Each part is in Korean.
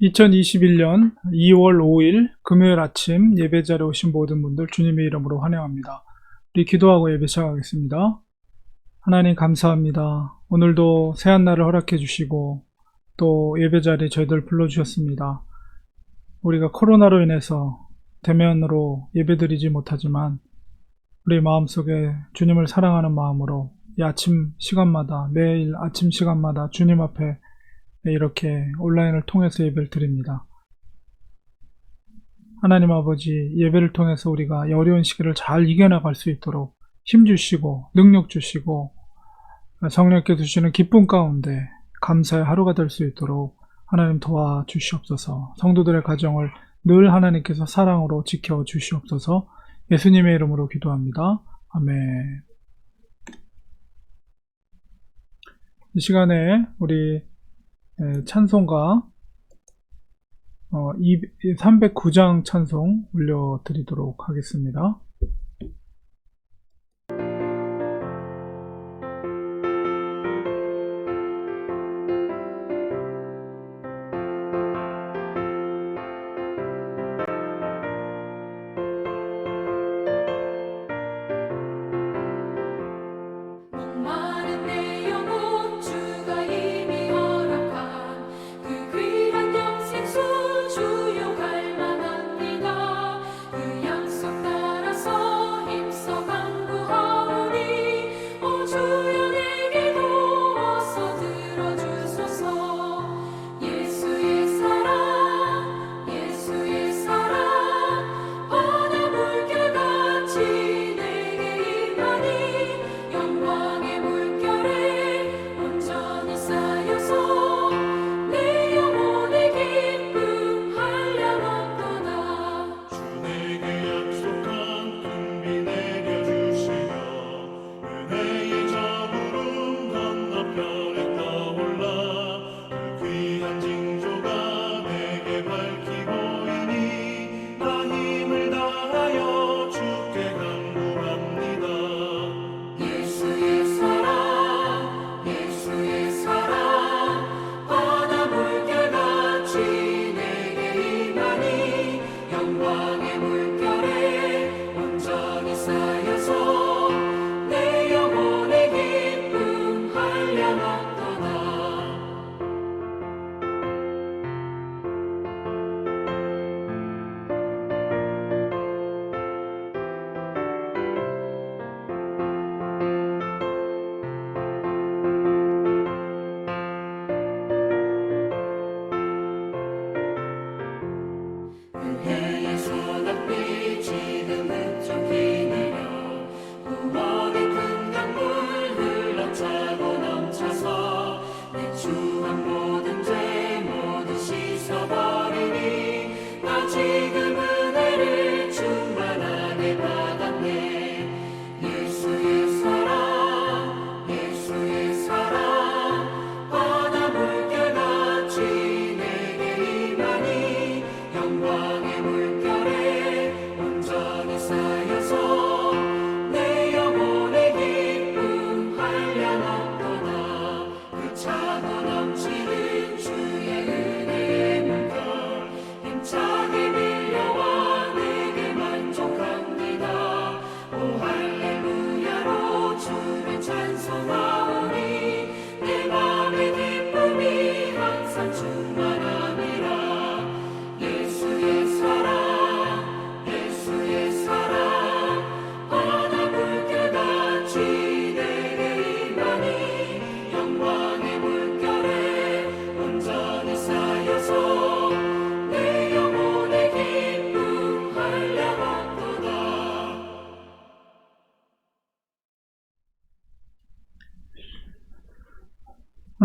2021년 2월 5일 금요일 아침 예배 자리에 오신 모든 분들 주님의 이름으로 환영합니다. 우리 기도하고 예배 시작하겠습니다. 하나님 감사합니다. 오늘도 새한 날을 허락해 주시고 또 예배 자리에 저희들 불러주셨습니다. 우리가 코로나로 인해서 대면으로 예배드리지 못하지만 우리 마음속에 주님을 사랑하는 마음으로 이 아침 시간마다 매일 아침 시간마다 주님 앞에 이렇게 온라인을 통해서 예배를 드립니다. 하나님 아버지, 예배를 통해서 우리가 이 어려운 시기를 잘 이겨나갈 수 있도록 힘 주시고 능력 주시고 성령께 주시는 기쁨 가운데 감사의 하루가 될 수 있도록 하나님 도와주시옵소서. 성도들의 가정을 늘 하나님께서 사랑으로 지켜주시옵소서. 예수님의 이름으로 기도합니다. 아멘. 이 시간에 우리 찬송가 309장 찬송 올려드리도록 하겠습니다.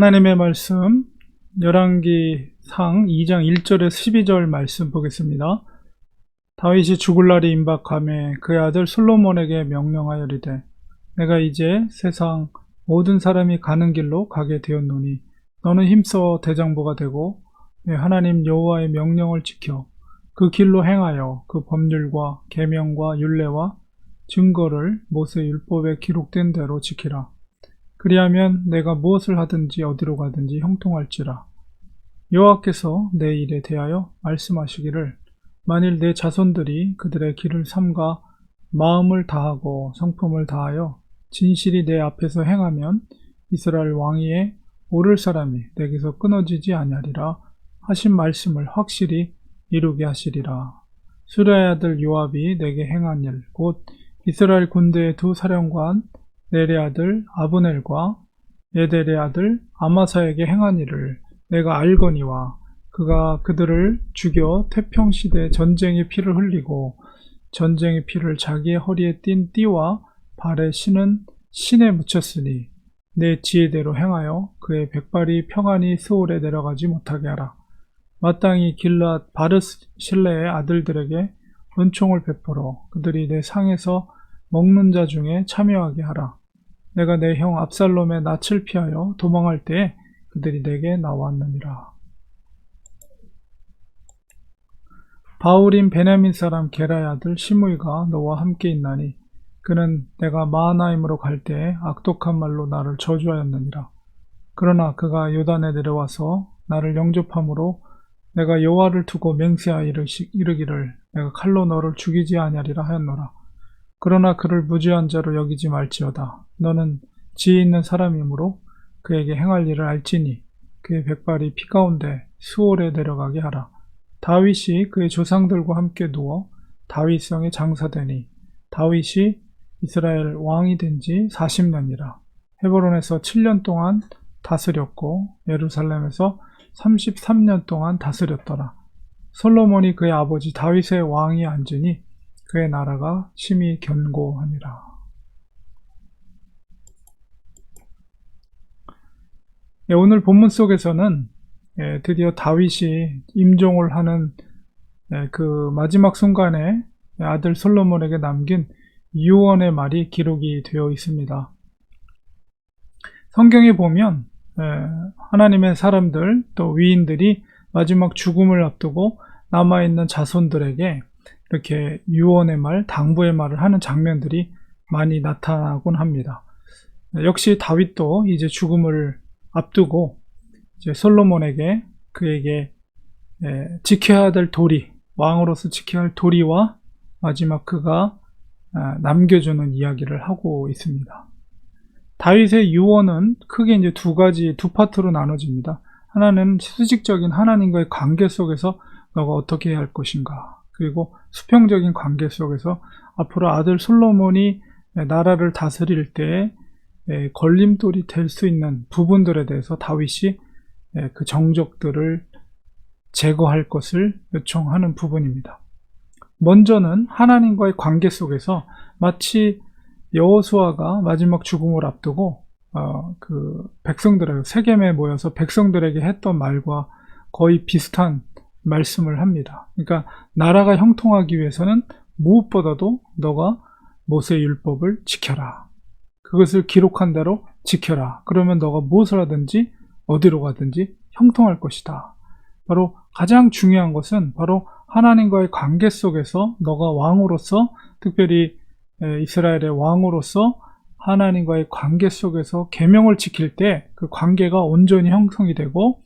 하나님의 말씀 열왕기상 2장 1절에서 12절 말씀 보겠습니다. 다윗이 죽을 날이 임박하매 그의 아들 솔로몬에게 명령하여리되 내가 이제 세상 모든 사람이 가는 길로 가게 되었노니 너는 힘써 대장부가 되고 내 하나님 여호와의 명령을 지켜 그 길로 행하여 그 법률과 계명과 율례와 증거를 모세 율법에 기록된 대로 지키라. 그리하면 내가 무엇을 하든지 어디로 가든지 형통할지라. 여호와께서 내 일에 대하여 말씀하시기를 만일 내 자손들이 그들의 길을 삼가 마음을 다하고 성품을 다하여 진실이 내 앞에서 행하면 이스라엘 왕위에 오를 사람이 내게서 끊어지지 아니하리라 하신 말씀을 확실히 이루게 하시리라. 수레의 아들 요압이 내게 행한 일, 곧 이스라엘 군대의 두 사령관 넬의 아들 아브넬과 예델의 아들 아마사에게 행한 일을 내가 알거니와 그가 그들을 죽여 태평시대 전쟁의 피를 흘리고 전쟁의 피를 자기의 허리에 띤 띠와 발에 신은 신에 묻혔으니 내 지혜대로 행하여 그의 백발이 평안히 스올에 내려가지 못하게 하라. 마땅히 길랏 바르실레의 아들들에게 은총을 베풀어 그들이 내 상에서 먹는 자 중에 참여하게 하라. 내가 내 형 압살롬의 낯을 피하여 도망할 때에 그들이 내게 나왔느니라. 바울인 베냐민 사람 게라의 아들 시므이가 너와 함께 있나니 그는 내가 마하나임으로 갈 때에 악독한 말로 나를 저주하였느니라. 그러나 그가 요단에 내려와서 나를 영접함으로 내가 여호와를 두고 맹세하여 이르기를 내가 칼로 너를 죽이지 아니하리라 하였노라. 그러나 그를 무죄한 자로 여기지 말지어다. 너는 지혜 있는 사람이므로 그에게 행할 일을 알지니 그의 백발이 피 가운데 수올에 내려가게 하라. 다윗이 그의 조상들과 함께 누워 다윗성에 장사되니 다윗이 이스라엘 왕이 된 지 40년이라. 헤브론에서 7년 동안 다스렸고 예루살렘에서 33년 동안 다스렸더라. 솔로몬이 그의 아버지 다윗의 왕이 앉으니 그의 나라가 심히 견고하니라. 오늘 본문 속에서는 드디어 다윗이 임종을 하는 그 마지막 순간에 아들 솔로몬에게 남긴 유언의 말이 기록이 되어 있습니다. 성경에 보면 하나님의 사람들 또 위인들이 마지막 죽음을 앞두고 남아있는 자손들에게 이렇게 유언의 말, 당부의 말을 하는 장면들이 많이 나타나곤 합니다. 역시 다윗도 이제 죽음을 앞두고 이제 솔로몬에게 그에게 지켜야 될 도리, 왕으로서 지켜야 할 도리와 마지막 그가 남겨주는 이야기를 하고 있습니다. 다윗의 유언은 크게 이제 두 파트로 나눠집니다. 하나는 수직적인 하나님과의 관계 속에서 너가 어떻게 해야 할 것인가, 그리고 수평적인 관계 속에서 앞으로 아들 솔로몬이 나라를 다스릴 때 걸림돌이 될 수 있는 부분들에 대해서 다윗이 그 정적들을 제거할 것을 요청하는 부분입니다. 먼저는 하나님과의 관계 속에서 마치 여호수아가 마지막 죽음을 앞두고 그 백성들에게 세겜에 모여서 백성들에게 했던 말과 거의 비슷한 말씀을 합니다. 그러니까 나라가 형통하기 위해서는 무엇보다도 너가 모세의 율법을 지켜라. 그것을 기록한 대로 지켜라. 그러면 너가 무엇을 하든지 어디로 가든지 형통할 것이다. 바로 가장 중요한 것은 바로 하나님과의 관계 속에서 너가 왕으로서, 특별히 이스라엘의 왕으로서 하나님과의 관계 속에서 계명을 지킬 때 그 관계가 온전히 형성이 되고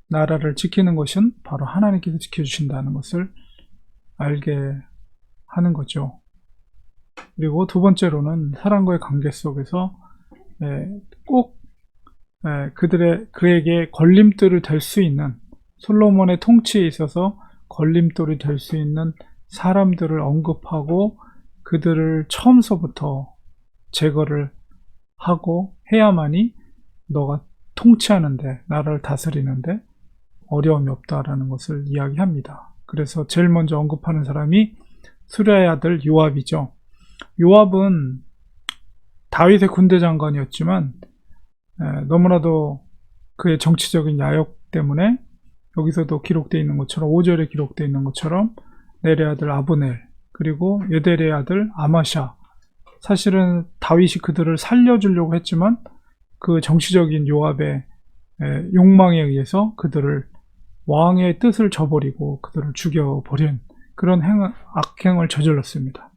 나라를 지키는 것은 바로 하나님께서 지켜주신다는 것을 알게 하는 거죠. 그리고 두 번째로는 사람과의 관계 속에서 꼭 그에게 걸림돌이 될 수 있는, 솔로몬의 통치에 있어서 걸림돌이 될 수 있는 사람들을 언급하고 그들을 처음서부터 제거를 하고 해야만이 너가 통치하는데, 나라를 다스리는데 어려움이 없다라는 것을 이야기합니다. 그래서 제일 먼저 언급하는 사람이 수레의 아들 요압이죠. 요압은 다윗의 군대 장관이었지만 너무나도 그의 정치적인 야욕 때문에 여기서도 기록되어 있는 것처럼 5절에 기록되어 있는 것처럼 넬의 아들 아브넬, 그리고 예델의 아들 아마샤, 사실은 다윗이 그들을 살려주려고 했지만 그 정치적인 요압의 욕망에 의해서 그들을 왕의 뜻을 저버리고 그들을 죽여버린 그런 악행을 저질렀습니다.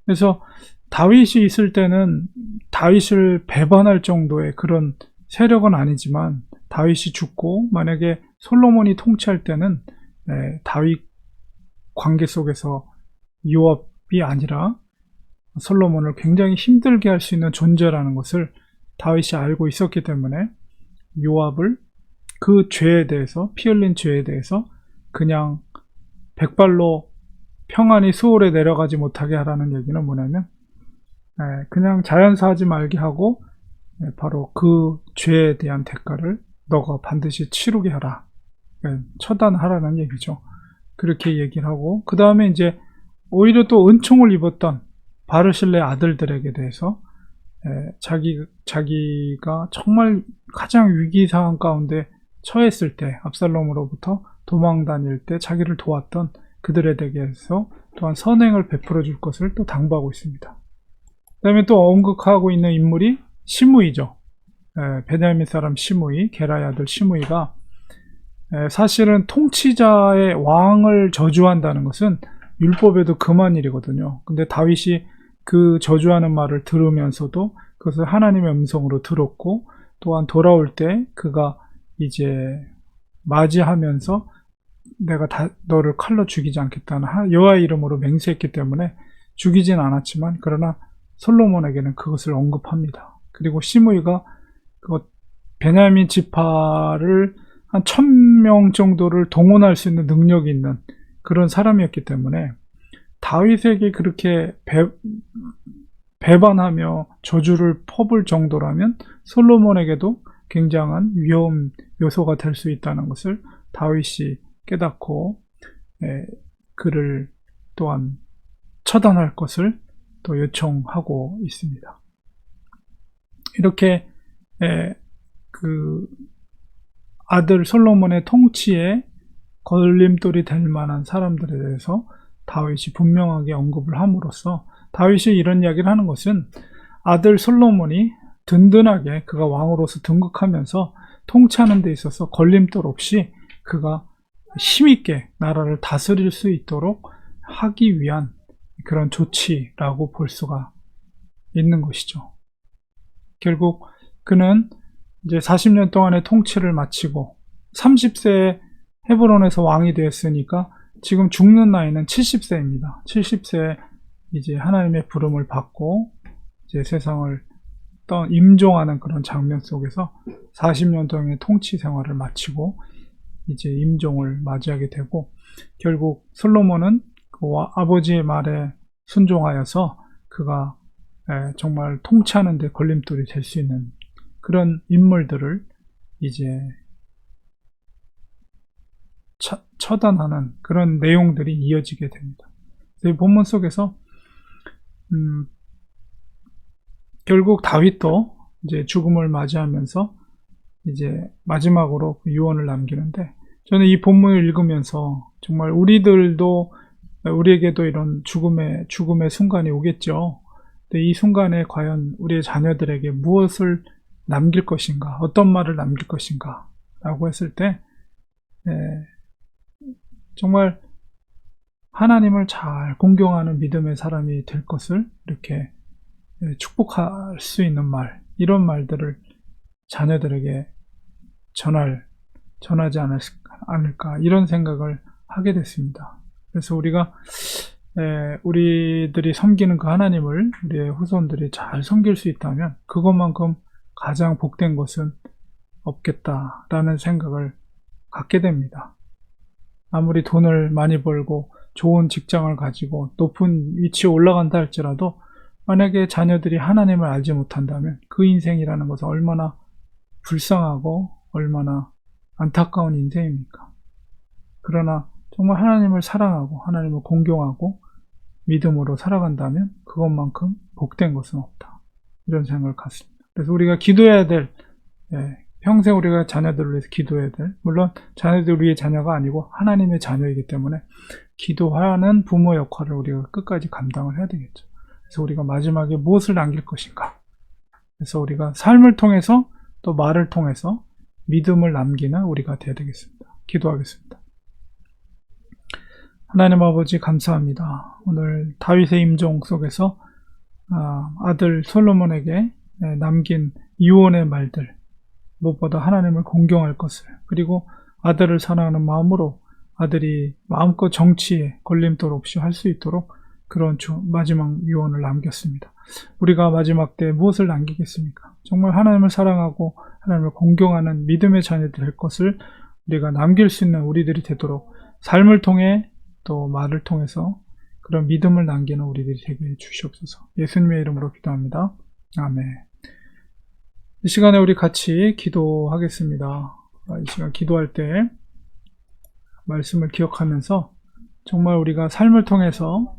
그래서 다윗이 있을 때는 다윗을 배반할 정도의 그런 세력은 아니지만 다윗이 죽고 만약에 솔로몬이 통치할 때는 다윗 관계 속에서 요압이 아니라 솔로몬을 굉장히 힘들게 할 수 있는 존재라는 것을 다윗이 알고 있었기 때문에 요압을 그 죄에 대해서, 피 흘린 죄에 대해서 그냥 백발로 평안히 수월에 내려가지 못하게 하라는 얘기는 뭐냐면 그냥 자연사하지 말게 하고 바로 그 죄에 대한 대가를 너가 반드시 치르게 하라, 처단하라는 얘기죠. 그렇게 얘기를 하고, 그 다음에 이제 오히려 또 은총을 입었던 바르실레 아들들에게 대해서 자기가 정말 가장 위기 상황 가운데 처했을 때, 압살롬으로부터 도망 다닐 때 자기를 도왔던 그들에 대해서 또한 선행을 베풀어 줄 것을 또 당부하고 있습니다. 그 다음에 또 언급하고 있는 인물이 시므이죠. 베냐민 사람 시므이, 게라의 아들 시므이가 사실은 통치자의 왕을 저주한다는 것은 율법에도 금한 일이거든요. 근데 다윗이 그 저주하는 말을 들으면서도 그것을 하나님의 음성으로 들었고, 또한 돌아올 때 그가 이제 맞이하면서 내가 너를 칼로 죽이지 않겠다는 여호와의 이름으로 맹세했기 때문에 죽이진 않았지만, 그러나 솔로몬에게는 그것을 언급합니다. 그리고 시므이가 베냐민 지파를 한 1000명 정도를 동원할 수 있는 능력이 있는 그런 사람이었기 때문에 다윗에게 그렇게 배반하며 저주를 퍼볼 정도라면 솔로몬에게도 굉장한 위험 요소가 될 수 있다는 것을 다윗이 깨닫고 그를 또한 처단할 것을 또 요청하고 있습니다. 이렇게 그 아들 솔로몬의 통치에 걸림돌이 될 만한 사람들에 대해서 다윗이 분명하게 언급을 함으로써, 다윗이 이런 이야기를 하는 것은 아들 솔로몬이 든든하게 그가 왕으로서 등극하면서 통치하는 데 있어서 걸림돌 없이 그가 힘있게 나라를 다스릴 수 있도록 하기 위한 그런 조치라고 볼 수가 있는 것이죠. 결국 그는 이제 40년 동안의 통치를 마치고 30세에 헤브론에서 왕이 되었으니까 지금 죽는 나이는 70세입니다. 70세에 이제 하나님의 부름을 받고 이제 세상을 임종하는 그런 장면 속에서 40년 동안의 통치 생활을 마치고 이제 임종을 맞이하게 되고, 결국 솔로몬은 그 아버지의 말에 순종하여서 그가 정말 통치하는 데 걸림돌이 될 수 있는 그런 인물들을 이제 처단하는 그런 내용들이 이어지게 됩니다. 이 본문 속에서 결국 다윗도 이제 죽음을 맞이하면서 이제 마지막으로 그 유언을 남기는데, 저는 이 본문을 읽으면서 정말 우리에게도 이런 죽음의 순간이 오겠죠. 근데 이 순간에 과연 우리의 자녀들에게 무엇을 남길 것인가, 어떤 말을 남길 것인가 라고 했을 때 정말 하나님을 잘 공경하는 믿음의 사람이 될 것을 이렇게 축복할 수 있는 말, 이런 말들을 자녀들에게 전하지 않을까, 이런 생각을 하게 됐습니다. 그래서 우리들이 섬기는 그 하나님을 우리의 후손들이 잘 섬길 수 있다면 그것만큼 가장 복된 것은 없겠다라는 생각을 갖게 됩니다. 아무리 돈을 많이 벌고 좋은 직장을 가지고 높은 위치에 올라간다 할지라도 만약에 자녀들이 하나님을 알지 못한다면 그 인생이라는 것은 얼마나 불쌍하고 얼마나 안타까운 인생입니까? 그러나 정말 하나님을 사랑하고 하나님을 공경하고 믿음으로 살아간다면 그것만큼 복된 것은 없다, 이런 생각을 갖습니다. 그래서 우리가 기도해야 될, 평생 우리가 자녀들을 위해서 기도해야 될, 물론 자녀들이 우리의 자녀가 아니고 하나님의 자녀이기 때문에 기도하는 부모 역할을 우리가 끝까지 감당을 해야 되겠죠. 그래서 우리가 마지막에 무엇을 남길 것인가, 그래서 우리가 삶을 통해서 또 말을 통해서 믿음을 남기는 우리가 되어야 되겠습니다. 기도하겠습니다. 하나님 아버지, 감사합니다. 오늘 다윗의 임종 속에서 아들 솔로몬에게 남긴 유언의 말들, 무엇보다 하나님을 공경할 것을, 그리고 아들을 사랑하는 마음으로 아들이 마음껏 정치에 걸림돌 없이 할 수 있도록 그런 마지막 유언을 남겼습니다. 우리가 마지막 때 무엇을 남기겠습니까? 정말 하나님을 사랑하고 하나님을 공경하는 믿음의 자녀들 될 것을 우리가 남길 수 있는 우리들이 되도록 삶을 통해 또 말을 통해서 그런 믿음을 남기는 우리들이 되게 해주시옵소서. 예수님의 이름으로 기도합니다. 아멘. 이 시간에 우리 같이 기도하겠습니다. 이 시간 기도할 때 말씀을 기억하면서 정말 우리가 삶을 통해서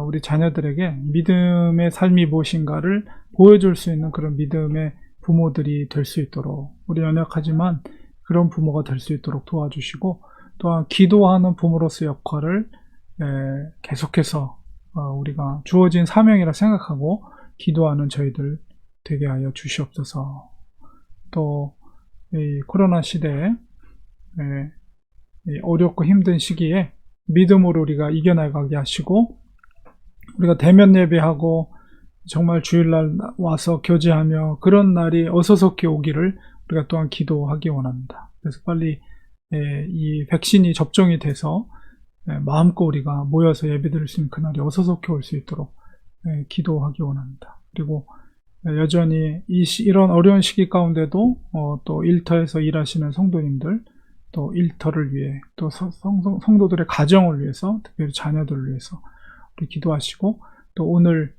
우리 자녀들에게 믿음의 삶이 무엇인가를 보여줄 수 있는 그런 믿음의 부모들이 될 수 있도록, 우리 연약하지만 그런 부모가 될 수 있도록 도와주시고, 또한 기도하는 부모로서의 역할을 계속해서 우리가 주어진 사명이라 생각하고 기도하는 저희들 되게 하여 주시옵소서. 또 이 코로나 시대에 어렵고 힘든 시기에 믿음으로 우리가 이겨나가게 하시고, 우리가 대면 예배하고 정말 주일날 와서 교제하며 그런 날이 어서속히 오기를 우리가 또한 기도하기 원합니다. 그래서 빨리 이 백신이 접종이 돼서 마음껏 우리가 모여서 예배드릴 수 있는 그날이 어서속히 올 수 있도록 기도하기 원합니다. 그리고 여전히 이런 어려운 시기 가운데도 또 일터에서 일하시는 성도님들, 또 일터를 위해, 또 성도들의 가정을 위해서, 특별히 자녀들을 위해서 우리 기도하시고, 또 오늘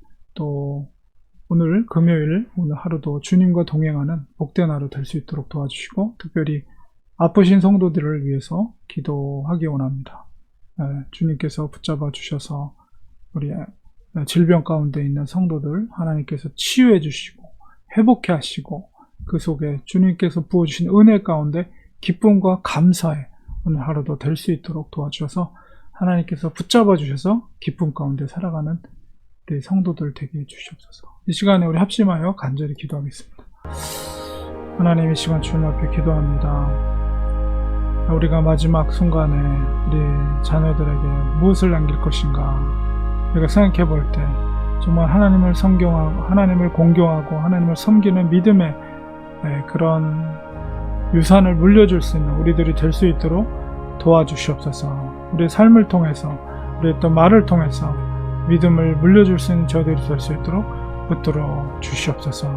금요일, 오늘 하루도 주님과 동행하는 복된 하루 될 수 있도록 도와주시고, 특별히 아프신 성도들을 위해서 기도하기 원합니다. 주님께서 붙잡아 주셔서 우리 질병 가운데 있는 성도들 하나님께서 치유해 주시고 회복해 하시고, 그 속에 주님께서 부어주신 은혜 가운데 기쁨과 감사에 오늘 하루도 될 수 있도록 도와주셔서 하나님께서 붙잡아 주셔서 기쁨 가운데 살아가는 우리 성도들 되게 해주시옵소서. 이 시간에 우리 합심하여 간절히 기도하겠습니다. 하나님, 이 시간 주님 앞에 기도합니다. 우리가 마지막 순간에 우리 자녀들에게 무엇을 남길 것인가, 우리가 생각해 볼 때 정말 하나님을 성경하고 하나님을 공경하고 하나님을 섬기는 믿음의 그런 유산을 물려줄 수 있는 우리들이 될 수 있도록 도와주시옵소서. 우리의 삶을 통해서, 우리의 또 말을 통해서 믿음을 물려줄 수 있는 저들이 될 수 있도록 붙들어 주시옵소서.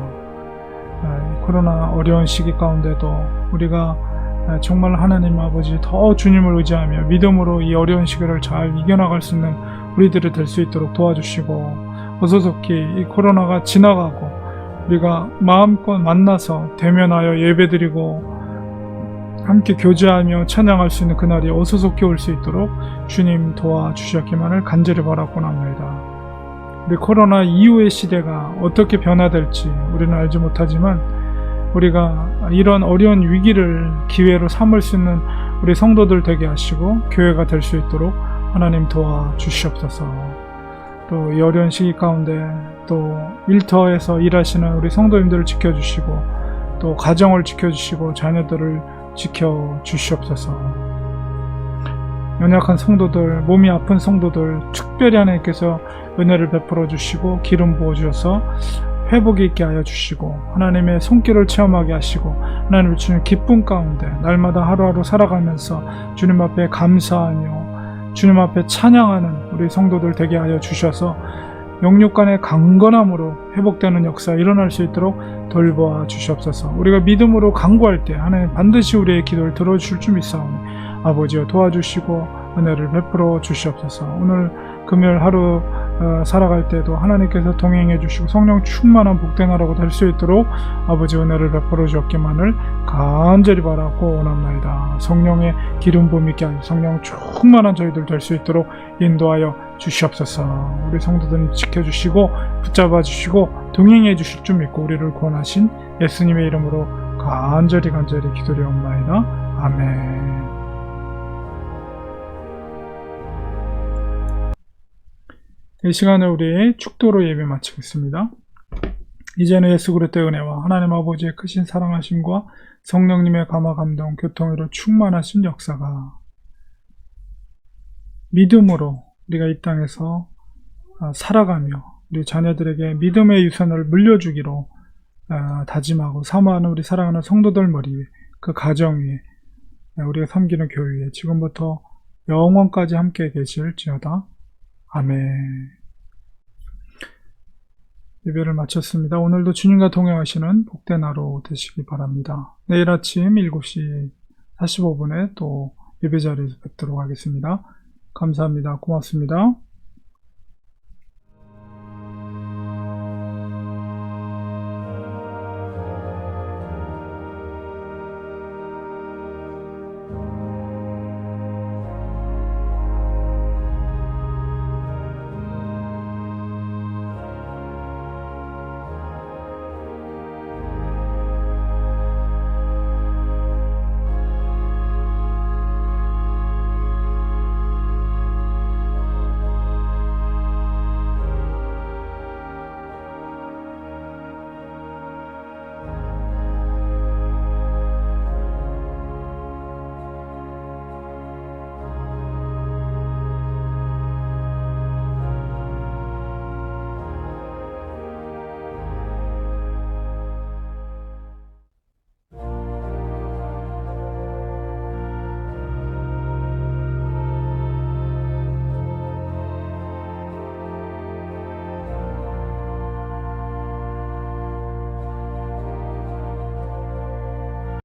코로나 어려운 시기 가운데도 우리가 정말 하나님 아버지 더 주님을 의지하며 믿음으로 이 어려운 시기를 잘 이겨나갈 수 있는 우리들이 될 수 있도록 도와주시고, 어서속히 이 코로나가 지나가고 우리가 마음껏 만나서 대면하여 예배드리고 함께 교제하며 찬양할 수 있는 그날이 어서속히 올 수 있도록 주님 도와주셨기만을 간절히 바라고 합니다. 우리 코로나 이후의 시대가 어떻게 변화될지 우리는 알지 못하지만, 우리가 이런 어려운 위기를 기회로 삼을 수 있는 우리 성도들 되게 하시고 교회가 될 수 있도록 하나님 도와주시옵소서. 또 이 어려운 시기 가운데 또 일터에서 일하시는 우리 성도님들을 지켜주시고, 또 가정을 지켜주시고 자녀들을 지켜주시옵소서. 연약한 성도들, 몸이 아픈 성도들 특별히 하나님께서 은혜를 베풀어 주시고 기름 부어 주셔서 회복이 있게 하여 주시고, 하나님의 손길을 체험하게 하시고, 하나님을 주는 기쁨 가운데 날마다 하루하루 살아가면서 주님 앞에 감사하며 주님 앞에 찬양하는 우리 성도들 되게 하여 주셔서 영육 간의 강건함으로 회복되는 역사 일어날 수 있도록 돌보아 주시옵소서. 우리가 믿음으로 간구할 때 하나님 반드시 우리의 기도를 들어주실 줄 믿사오니 아버지여 도와주시고 은혜를 베풀어 주시옵소서. 오늘 금요일 하루 살아갈 때도 하나님께서 동행해 주시고 성령 충만한 복된 하루가 될 수 있도록 아버지 은혜를 베풀어 주었기만을 간절히 바라고 원합나이다. 성령의 기름 부음 있게 하여 성령 충만한 저희들 될 수 있도록 인도하여 주시옵소서. 우리 성도들 지켜주시고 붙잡아 주시고 동행해 주실 줄 믿고 우리를 구원하신 예수님의 이름으로 간절히 기도드리옵나이다. 아멘. 이 시간에 우리 축도로 예배 마치겠습니다. 이제는 예수 그리스도의 은혜와 하나님 아버지의 크신 사랑하심과 성령님의 감화 감동 교통으로 충만하신 역사가 믿음으로 우리가 이 땅에서 살아가며 우리 자녀들에게 믿음의 유산을 물려주기로 다짐하고 사모하는 우리 사랑하는 성도들 머리 위에, 그 가정 위에 우리가 섬기는 교회에 지금부터 영원까지 함께 계실지어다. 아멘. 예배를 마쳤습니다. 오늘도 주님과 동행하시는 복된 하루 되시기 바랍니다. 내일 아침 7시 45분에 또 예배 자리에서 뵙도록 하겠습니다. 감사합니다. 고맙습니다.